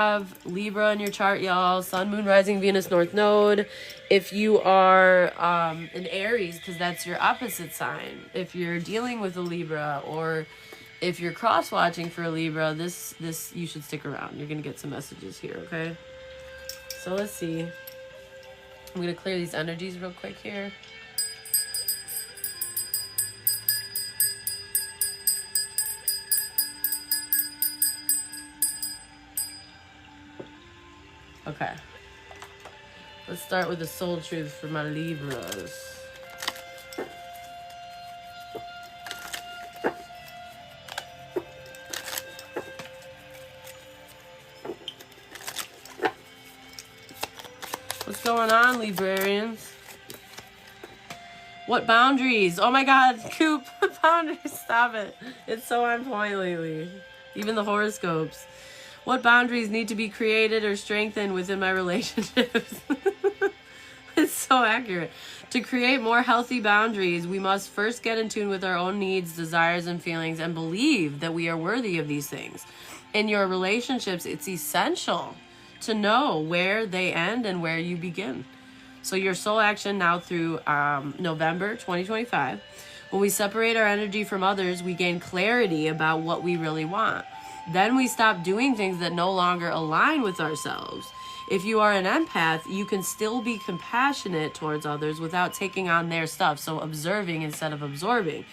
have Libra in your chart, y'all, Sun, Moon, Rising, Venus, North Node. If you are an Aries, because that's your opposite sign, if you're dealing with a Libra, or if you're cross-watching for a Libra, this you should stick around. You're going to get some messages here, okay? So let's see. I'm going to clear these energies real quick here. Okay. Let's start with the soul truth for my Libras. What's going on, Librarians? What boundaries? Oh my God, Coop, boundaries, stop it. It's so on point lately. Even the horoscopes. What boundaries need to be created or strengthened within my relationships? It's so accurate. To create more healthy boundaries, we must first get in tune with our own needs, desires, and feelings, and believe that we are worthy of these things. In your relationships, it's essential to know where they end and where you begin. So your soul action now through November 2025. When we separate our energy from others, we gain clarity about what we really want. Then we stop doing things that no longer align with ourselves. If you are an empath, you can still be compassionate towards others without taking on their stuff. So observing instead of absorbing.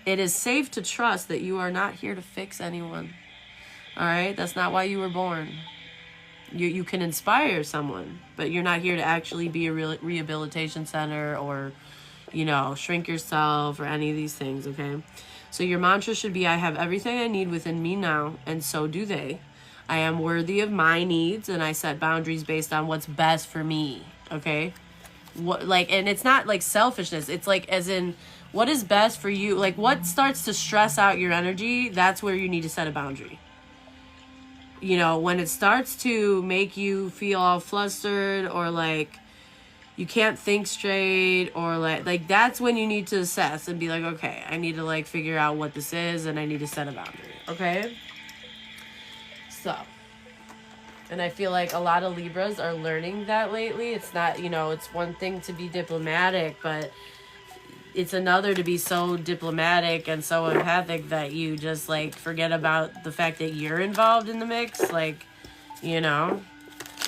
It is safe to trust that you are not here to fix anyone. All right? That's not why you were born. You can inspire someone, but you're not here to actually be a rehabilitation center or, you know, shrink yourself or any of these things, okay? So your mantra should be, I have everything I need within me now, and so do they. I am worthy of my needs, and I set boundaries based on what's best for me, okay? And it's not like selfishness. It's like as in what is best for you. Like what starts to stress out your energy, that's where you need to set a boundary. You know, when it starts to make you feel all flustered or like you can't think straight or like that's when you need to assess and be like, okay, I need to like figure out what this is and I need to set a boundary, okay? So, and I feel like a lot of Libras are learning that lately. It's not, you know, it's one thing to be diplomatic, but it's another to be so diplomatic and so empathic that you just like forget about the fact that you're involved in the mix, like, you know,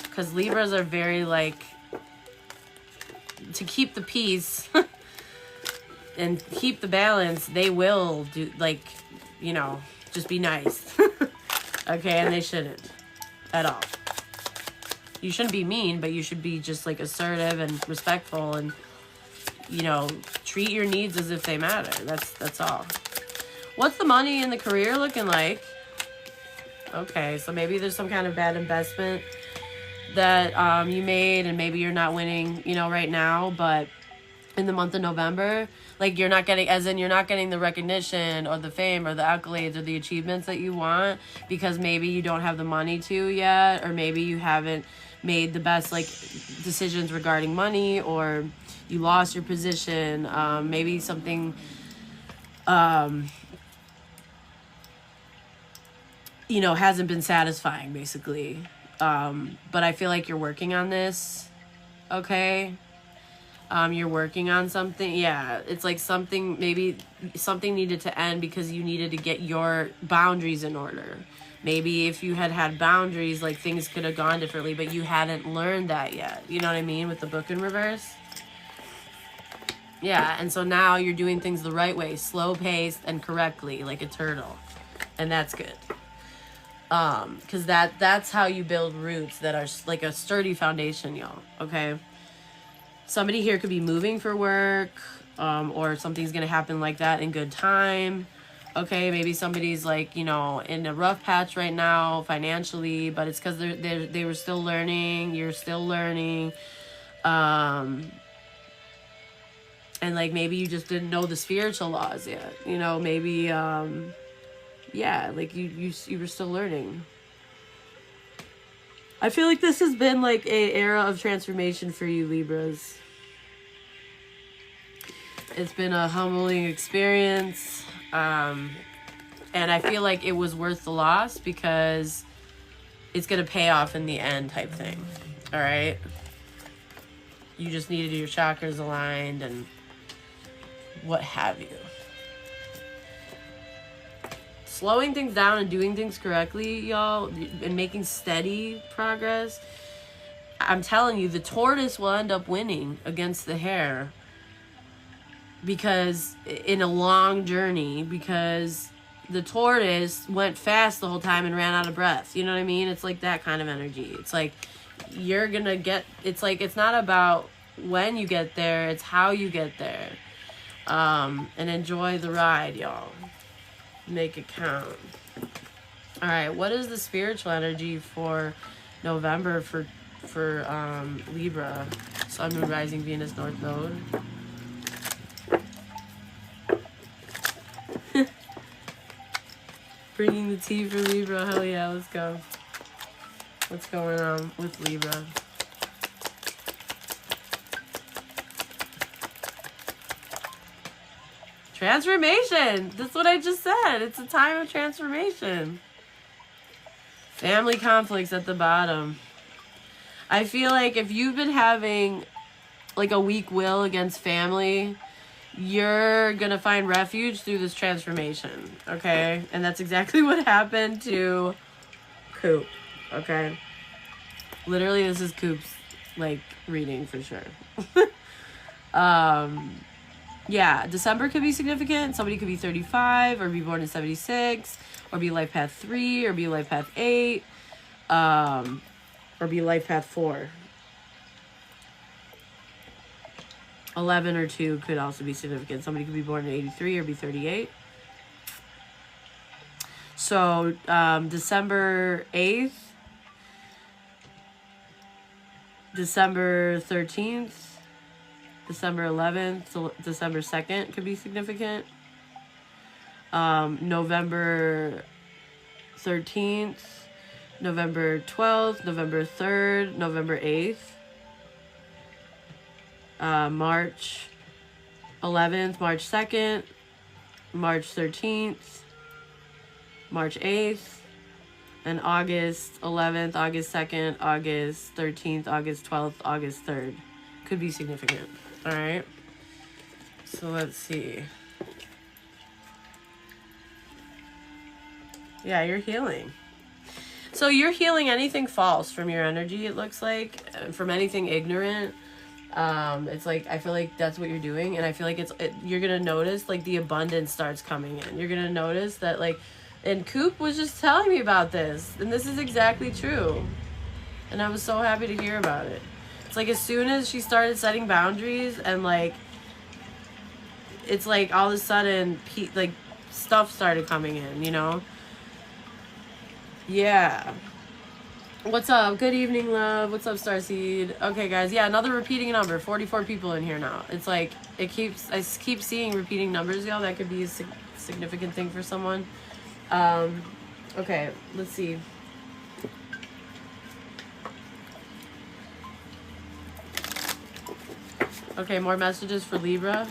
because Libras are very like, to keep the peace and keep the balance, they will do like, you know, just be nice. Okay, and they shouldn't at all. You shouldn't be mean, but you should be just like assertive and respectful and, you know, treat your needs as if they matter. That's all. What's the money and the career looking like? Okay, so maybe there's some kind of bad investment that you made and maybe you're not winning, you know, right now, but in the month of November, like you're not getting, as in you're not getting the recognition or the fame or the accolades or the achievements that you want because maybe you don't have the money to yet, or maybe you haven't made the best like decisions regarding money, or you lost your position, maybe something you know, hasn't been satisfying basically. But I feel like you're working on this, okay? You're working on something. Yeah, it's like something, maybe something needed to end because you needed to get your boundaries in order. Maybe if you had boundaries, like things could have gone differently, but you hadn't learned that yet. You know what I mean? With the book in reverse. Yeah, and so now you're doing things the right way, slow paced and correctly, like a turtle. And that's good. Because that's how you build roots that are like a sturdy foundation, y'all, okay? Somebody here could be moving for work, or something's gonna happen like that in good time, okay? Maybe somebody's like, you know, in a rough patch right now financially, but it's because they were still learning, you're still learning, and like maybe you just didn't know the spiritual laws yet, you know, maybe yeah, like you were still learning. I feel like this has been like a era of transformation for you, Libras. It's been a humbling experience. And I feel like it was worth the loss because it's going to pay off in the end type thing. All right. You just needed your chakras aligned and what have you. Slowing things down and doing things correctly, y'all, and making steady progress. I'm telling you, the tortoise will end up winning against the hare. Because in a long journey, because the tortoise went fast the whole time and ran out of breath. You know what I mean? It's like that kind of energy. It's like you're going to get, it's like, it's not about when you get there, it's how you get there. And enjoy the ride, y'all. Make it count. All right, what is the spiritual energy for November for Libra? Sun, Moon, Rising, Venus, North Node. Bringing the tea for Libra. Hell yeah, let's go. What's going on with Libra? Transformation. That's what I just said. It's a time of transformation. Family conflicts at the bottom. I feel like if you've been having like a weak will against family, you're gonna find refuge through this transformation. Okay? And that's exactly what happened to Coop. Okay? Literally, this is Coop's like reading for sure. Yeah, December could be significant. Somebody could be 35 or be born in 76 or be life path 3 or be life path 8 or be life path 4. 11 or 2 could also be significant. Somebody could be born in 83 or be 38. So, December 8th, December 13th, December 11th, December 2nd could be significant. November 13th, November 12th, November 3rd, November 8th. March 11th, March 2nd, March 13th, March 8th, and August 11th, August 2nd, August 13th, August 12th, August 3rd. Could be significant. All right. So let's see. Yeah, you're healing. So you're healing anything false from your energy, it looks like, from anything ignorant. It's like, I feel like that's what you're doing. And I feel like you're going to notice like the abundance starts coming in. You're going to notice that like, and Coop was just telling me about this. And this is exactly true. And I was so happy to hear about it. It's like as soon as she started setting boundaries and like, it's like all of a sudden like stuff started coming in, you know? Yeah. What's up? Good evening, love. What's up, Starseed? Okay, guys. Yeah, another repeating number. 44 people in here now. It's like, I keep seeing repeating numbers, y'all. That could be a significant thing for someone. Okay, let's see. Okay, more messages for Libra.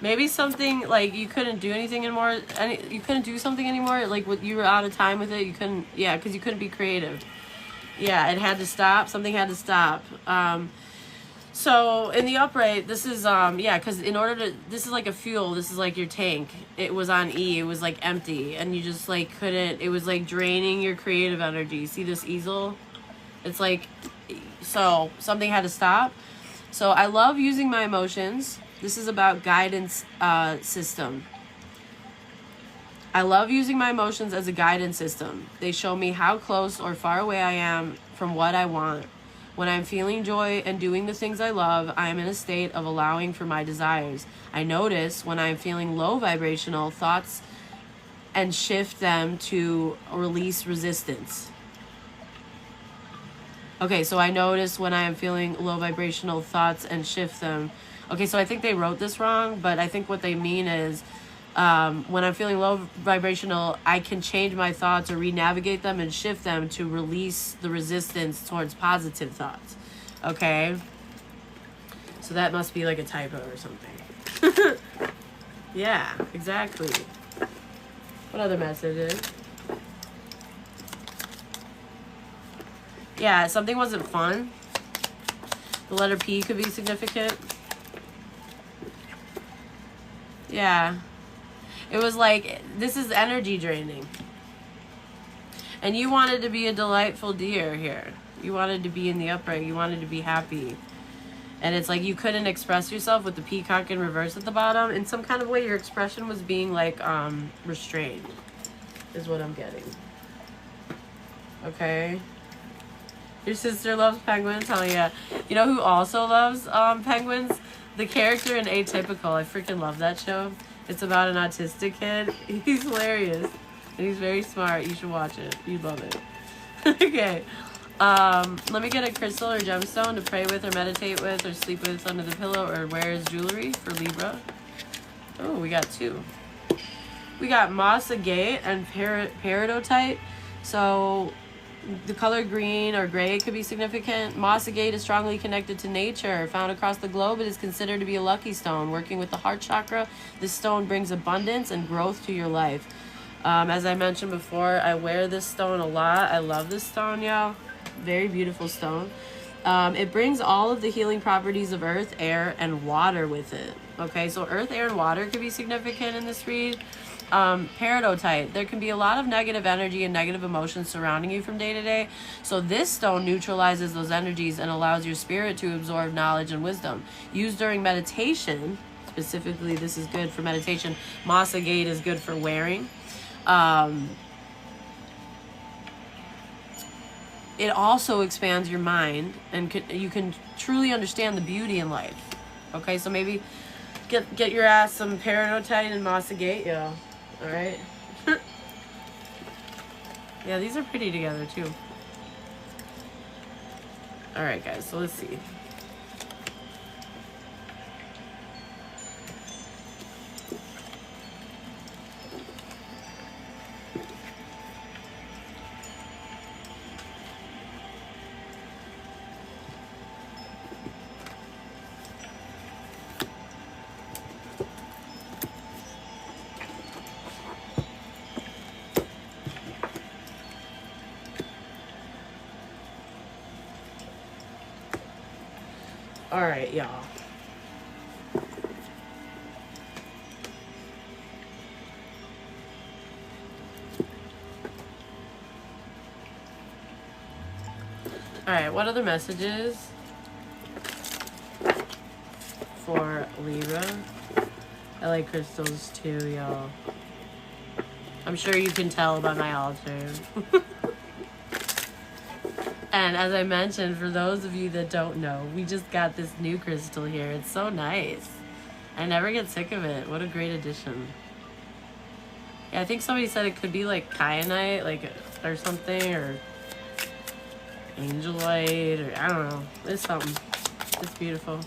Maybe something like you couldn't do anything anymore. You couldn't do something anymore. Like you were out of time with it. You couldn't. Yeah, because you couldn't be creative. Yeah, it had to stop. Something had to stop. So in the upright, this is yeah, because in order to, this is like a fuel. This is like your tank. It was on E. It was like empty, and you just like couldn't. It was like draining your creative energy. See this easel? It's like, so something had to stop. So I love using my emotions. This is about guidance system. I love using my emotions as a guidance system. They show me how close or far away I am from what I want. When I'm feeling joy and doing the things I love, I am in a state of allowing for my desires. I notice when I'm feeling low vibrational thoughts and shift them to release resistance. Okay, so I notice when I am feeling low vibrational thoughts and shift them. Okay, so I think they wrote this wrong, but I think what they mean is when I'm feeling low vibrational, I can change my thoughts or re-navigate them and shift them to release the resistance towards positive thoughts. Okay? So that must be like a typo or something. Yeah, exactly. What other messages? Yeah, something wasn't fun. The letter P could be significant. Yeah. It was like, this is energy draining. And you wanted to be a delightful deer here. You wanted to be in the upright. You wanted to be happy. And it's like you couldn't express yourself with the peacock in reverse at the bottom. In some kind of way, your expression was being like restrained, is what I'm getting. Okay. Your sister loves penguins? Hell yeah. You know who also loves penguins? The character in Atypical. I freaking love that show. It's about an autistic kid. He's hilarious. And he's very smart. You should watch it. You'd love it. Okay. Let me get a crystal or gemstone to pray with or meditate with or sleep with under the pillow or wear as jewelry for Libra. Oh, we got two. We got moss agate and peridotite. So the color green or gray could be significant. Moss agate is strongly connected to nature. Found across the globe, it is considered to be a lucky stone. Working with the heart chakra, this stone brings abundance and growth to your life. As I mentioned before, I wear this stone a lot. I love this stone, y'all. Very beautiful stone. It brings all of the healing properties of earth, air, and water with it. Okay, so earth, air, and water could be significant in this read. Peridotite. There can be a lot of negative energy and negative emotions surrounding you from day to day. So this stone neutralizes those energies and allows your spirit to absorb knowledge and wisdom. Used during meditation, specifically this is good for meditation. Moss agate is good for wearing. It also expands your mind and you can truly understand the beauty in life. Okay, so maybe get your ass some peridotite and moss agate, yeah. All right. Yeah, these are pretty together too. All right, guys. So let's see. All right, y'all. All right, what other messages for Libra? I like crystals too, y'all. I'm sure you can tell by my altar. And as I mentioned, for those of you that don't know, we just got this new crystal here. It's so nice. I never get sick of it. What a great addition. Yeah, I think somebody said it could be like kyanite, like, or something, or angelite, or I don't know. It's something. It's beautiful.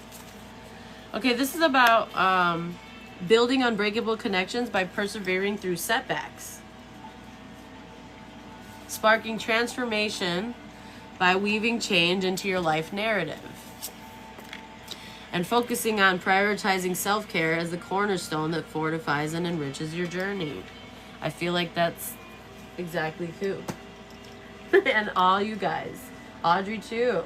Okay, this is about building unbreakable connections by persevering through setbacks. Sparking transformation by weaving change into your life narrative. And focusing on prioritizing self-care as the cornerstone that fortifies and enriches your journey. I feel like that's exactly who. And all you guys. Audrey too.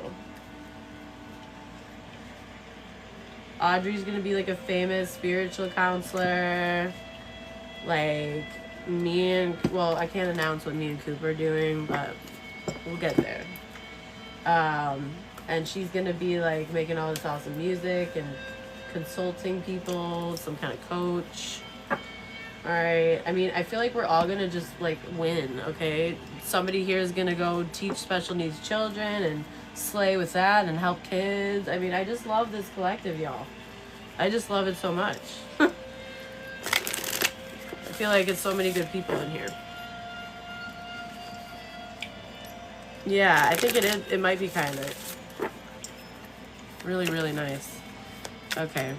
Audrey's gonna be like a famous spiritual counselor. Like me and, well, I can't announce what me and Cooper are doing, but we'll get there. And she's gonna be like making all this awesome music and consulting people, some kind of coach. All right, I mean, I feel like we're all gonna just like win, okay? Somebody here is gonna go teach special needs children and slay with that and help kids. I mean, I just love this collective, y'all. I just love it so much. I feel like it's so many good people in here. Yeah, I think it is. It might be kind of really, really nice. Okay.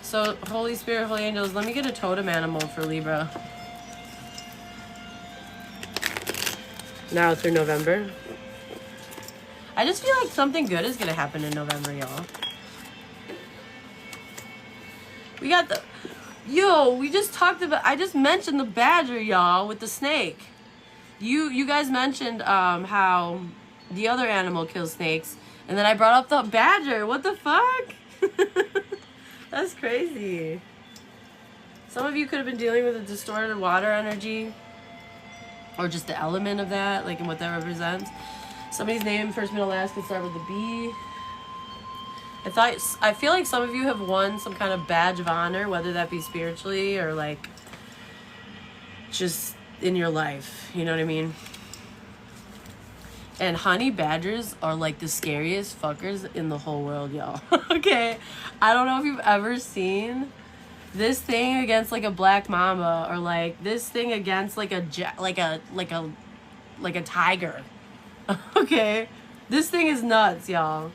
So, Holy Spirit, Holy Angels, let me get a totem animal for Libra. Now through November. I just feel like something good is going to happen in November, y'all. We got the... Yo, we just talked about... I just mentioned the badger, y'all, with the snake. You guys mentioned how the other animal kills snakes. And then I brought up the badger. What the fuck? That's crazy. Some of you could have been dealing with a distorted water energy. Or just the element of that, like, and what that represents. Somebody's name, first, middle, last, could start with a B. I feel like some of you have won some kind of badge of honor, whether that be spiritually or, like, just in your life. You know what I mean? And honey badgers are, like, the scariest fuckers in the whole world, y'all. Okay? I don't know if you've ever seen this thing against, like, a black mamba, or, like, this thing against, like, a tiger. Okay? This thing is nuts, y'all.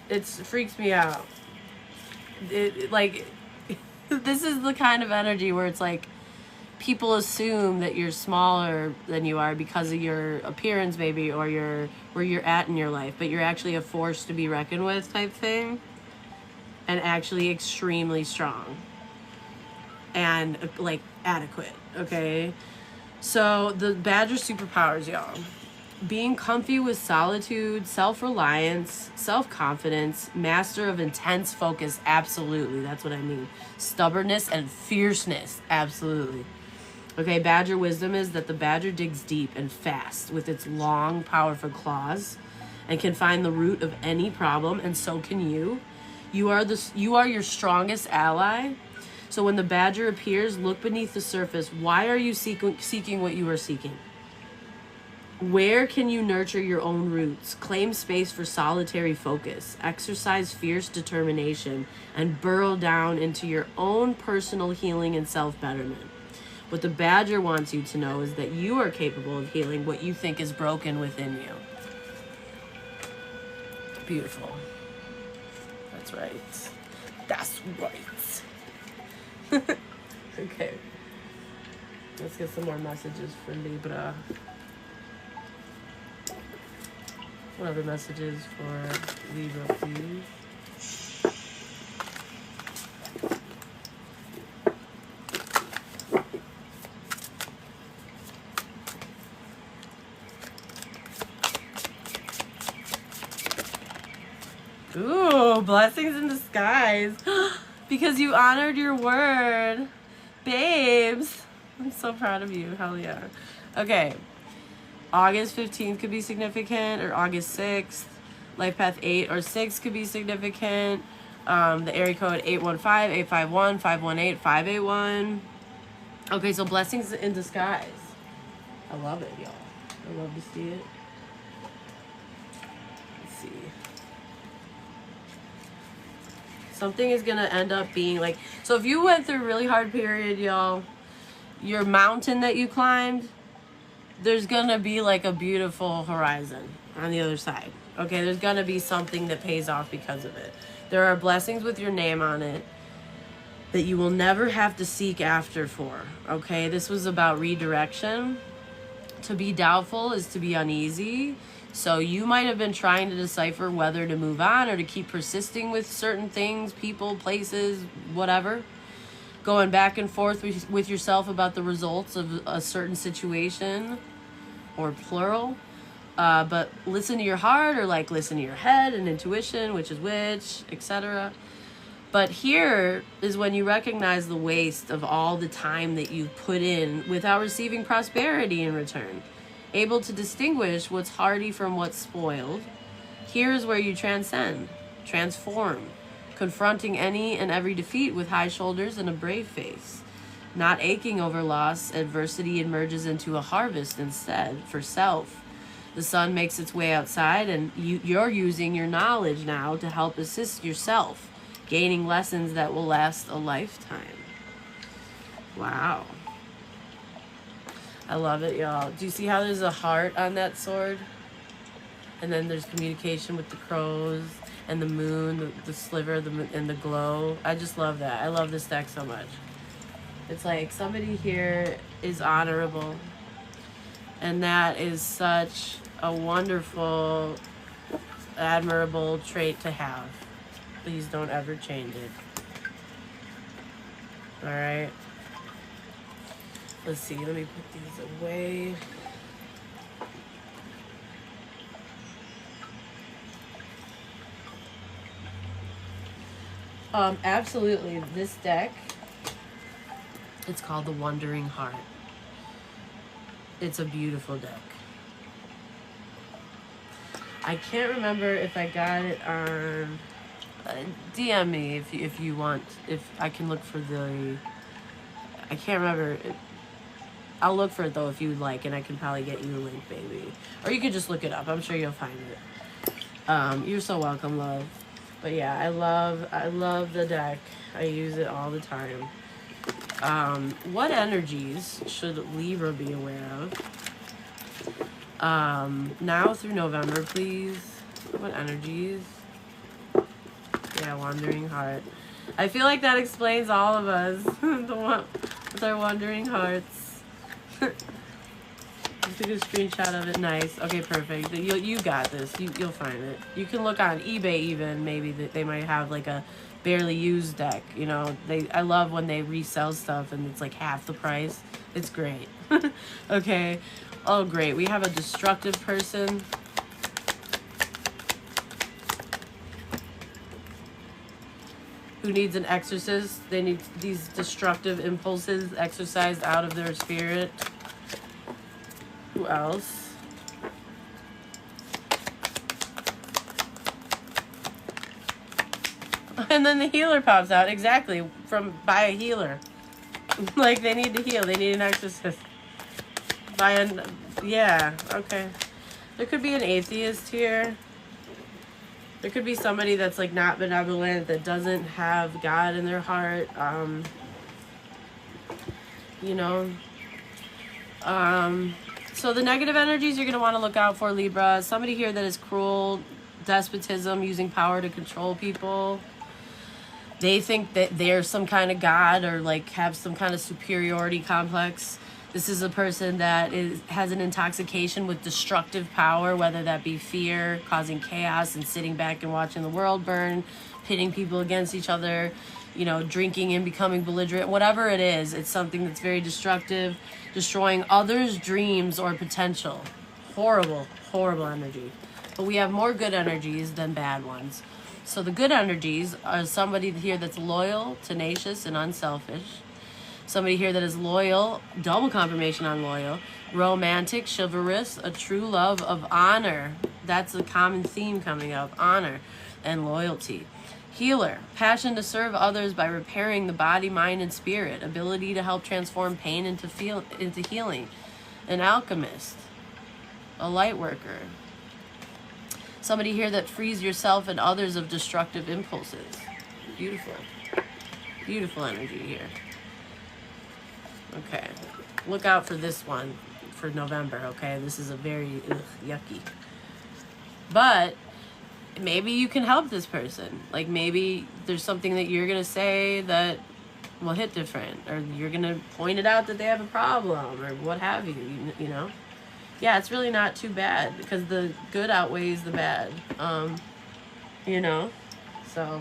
It freaks me out. Like, this is the kind of energy where it's like, people assume that you're smaller than you are because of your appearance, maybe, or where you're at in your life, but you're actually a force to be reckoned with type thing, and actually extremely strong and, like, adequate. Okay? So the badger superpowers, y'all: being comfy with solitude, self-reliance, self-confidence, master of intense focus, absolutely, that's what I mean. Stubbornness and fierceness, absolutely. Okay, badger wisdom is that the badger digs deep and fast with its long, powerful claws and can find the root of any problem, and so can you. You are your strongest ally. So when the badger appears, look beneath the surface. Why are you seeking what you are seeking? Where can you nurture your own roots, claim space for solitary focus, exercise fierce determination, and burrow down into your own personal healing and self-betterment? What the badger wants you to know is that you are capable of healing what you think is broken within you. Beautiful. That's right. That's right. Okay. Let's get some more messages for Libra. What other messages for Libra, please? Ooh, blessings in disguise. Because you honored your word. Babes. I'm so proud of you. Hell yeah. Okay. August 15th could be significant, or August 6th. Life path 8 or 6 could be significant. The area code 815-851-518-581. Okay, so blessings in disguise. I love it, y'all. I love to see it. Let's see. Something is going to end up being like... So if you went through a really hard period, y'all, your mountain that you climbed, there's going to be like a beautiful horizon on the other side. Okay, there's going to be something that pays off because of it. There are blessings with your name on it that you will never have to seek after for. Okay, this was about redirection. To be doubtful is to be uneasy. So you might have been trying to decipher whether to move on or to keep persisting with certain things, people, places, whatever. Going back and forth with yourself about the results of a certain situation, or plural. But listen to your heart, or like listen to your head and intuition, which is which, etc. But here is when you recognize the waste of all the time that you put in without receiving prosperity in return. Able to distinguish what's hardy from what's spoiled. Here is where you transcend, transform, confronting any and every defeat with high shoulders and a brave face. Not aching over loss, adversity emerges into a harvest instead for self. The sun makes its way outside, and you're using your knowledge now to help assist yourself, gaining lessons that will last a lifetime. Wow. I love it, y'all. Do you see how there's a heart on that sword? And then there's communication with the crows and the moon, the sliver, and the glow. I just love that. I love this deck so much. It's like somebody here is honorable. And that is such a wonderful, admirable trait to have. Please don't ever change it. All right. Let's see. Let me put these away. Absolutely. This deck, it's called the Wandering Heart. It's a beautiful deck. I can't remember if I got it on... DM me if you want. If I can look for the... I can't remember. I'll look for it, though, if you would like, and I can probably get you a link, baby. Or you could just look it up. I'm sure you'll find it. You're so welcome, love. But yeah, I love the deck. I use it all the time. What energies should Libra be aware of? Now through November, please. What energies? Yeah, Wandering Heart. I feel like that explains all of us. The one with our wandering hearts. Just took a screenshot of it. Nice. Okay, perfect. You got this. You'll find it. You can look on eBay even. Maybe they might have like a barely used deck. You know, I love when they resell stuff and it's like half the price. It's great. Okay. Oh, great. We have a destructive person. Who needs an exorcist. They need these destructive impulses exorcised out of their spirit. Who else? And then the healer pops out. Exactly. By a healer. Like, they need to heal. They need an exorcist. Yeah, okay. There could be an atheist here. There could be somebody that's like not benevolent, that doesn't have God in their heart. You know. So the negative energies you're going to want to look out for, Libra. Somebody here that is cruel, despotism, using power to control people. They think that they're some kind of god or like have some kind of superiority complex. This is a person that has an intoxication with destructive power, whether that be fear, causing chaos and sitting back and watching the world burn, pitting people against each other, you know, drinking and becoming belligerent. Whatever it is, it's something that's very destructive, destroying others' dreams or potential. Horrible, horrible energy. But we have more good energies than bad ones. So the good energies are somebody here that's loyal, tenacious, and unselfish. Somebody here that is loyal, double confirmation on loyal, romantic, chivalrous, a true love of honor. That's a common theme coming up, honor and loyalty. Healer, passion to serve others by repairing the body, mind, and spirit. Ability to help transform pain into healing. An alchemist, a light worker. Somebody here that frees yourself and others of destructive impulses. Beautiful. Beautiful energy here. Okay, look out for this one for November, okay? This is a very yucky. But maybe you can help this person. Like maybe there's something that you're going to say that will hit different. Or you're going to point it out that they have a problem or what have you, you know? Yeah, it's really not too bad because the good outweighs the bad, you know? So